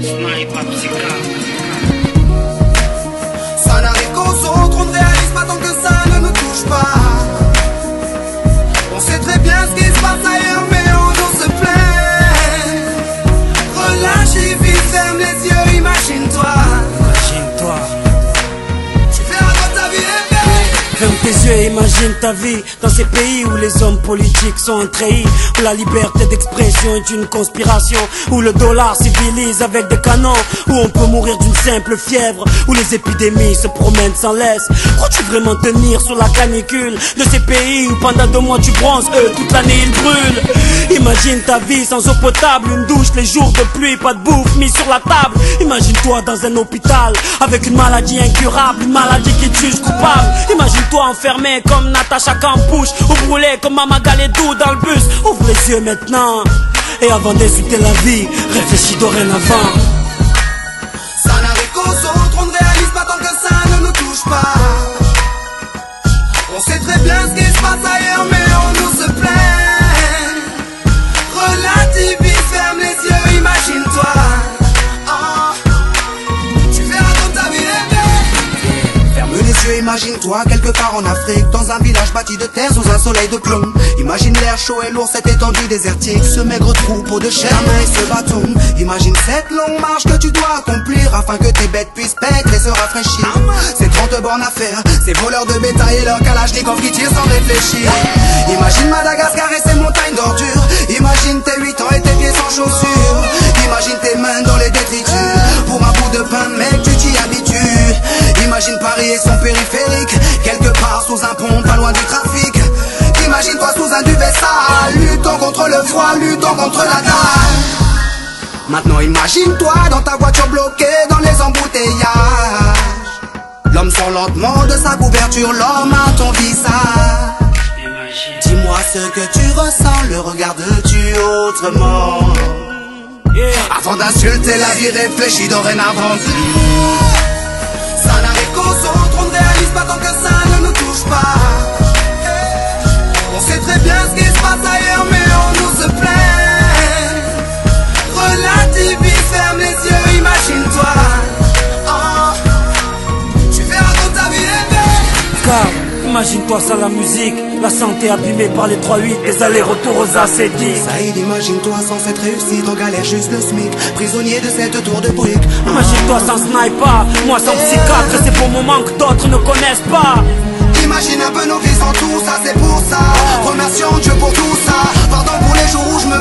Ça n'arrive qu'aux autres, on ne réalise pas tant que ça ne nous touche pas. On sait très bien ce qui se passe ailleurs, mais on nous se plaît. Relâche et vite, ferme les yeux, imagine-toi. Tu verras dans ta vie rêver. Ferme tes yeux et imagine ta vie dans ces pays où les hommes politiques sont trahis, où la liberté d'expression est une conspiration, où le dollar civilise avec des canons, où on peut mourir d'une simple fièvre, où les épidémies se promènent sans laisse. Crois-tu vraiment tenir sur la canicule de ces pays où pendant 2 mois tu bronzes, eux toute l'année ils brûlent? Imagine ta vie sans eau potable, une douche les jours de pluie, pas de bouffe mise sur la table. Imagine-toi dans un hôpital avec une maladie incurable, une maladie qui te juge coupable. Imagine-toi enfermé comme Natacha Campouche, ou brûlé comme Mama Galedou dans le bus. Ouvre les yeux maintenant, et avant d'insulter la vie, réfléchis dorénavant. Ça n'arrive qu'aux autres, on ne réalise pas tant que ça ne nous touche pas. On sait très bien ce qui se passe ailleurs, mais on nous se plaît. Relativise, ferme les yeux, imagine-toi. Tu verras dans ta vie rêver. Ferme les yeux, imagine-toi quelque part en Afrique, dans un village bâti de terre sous un soleil de plomb. Imagine l'air chaud et lourd, cette étendue désertique, ce maigre troupeau de chair et ce bâton. Imagine cette longue marche que tu dois accomplir afin que tes bêtes puissent paître et se rafraîchir. Ces 30 bornes à faire, ces voleurs de bétail et leurs kalachnikovs qui tirent sans réfléchir. Imagine Madagascar et ses montagnes d'ordures. Imagine tes 8 ans et tes pieds sans chaussures. Imagine tes mains dans les détritus. Pour un bout de pain, mec, tu t'y habitues. Imagine Paris et son périphérique, quelque part sous un pont, pas loin du trafic. Imagine-toi sous un duvet sale, luttant contre le froid, luttant contre la dalle. Maintenant imagine-toi dans ta voiture bloquée dans les embouteillages. L'homme sort lentement de sa couverture, l'homme à ton visage. Dis-moi ce que tu ressens, le regardes-tu autrement? Avant d'insulter la vie, réfléchis dorénavant. Ça n'arrive qu'aux autres, on ne réalise pas tant que ça ne nous touche pas. On sait très bien ce qui se passe ailleurs, mais on nous se plaît. Relativise, ferme les yeux, imagine-toi. Tu verras dans ta vie rêver. Car imagine-toi ça la musique, la santé abîmée par les 3-8, les allers-retours aux ascétiques. Saïd, imagine-toi sans cette réussite, en galère juste le SMIC, prisonnier de cette tour de briques. Imagine-toi sans sniper, moi sans psychiatre, ces beaux moments que d'autres ne connaissent pas. Imagine un peu nos vies sans tout ça, c'est pour ça. Remercions Dieu pour tout ça. Pardon pour les jours où je me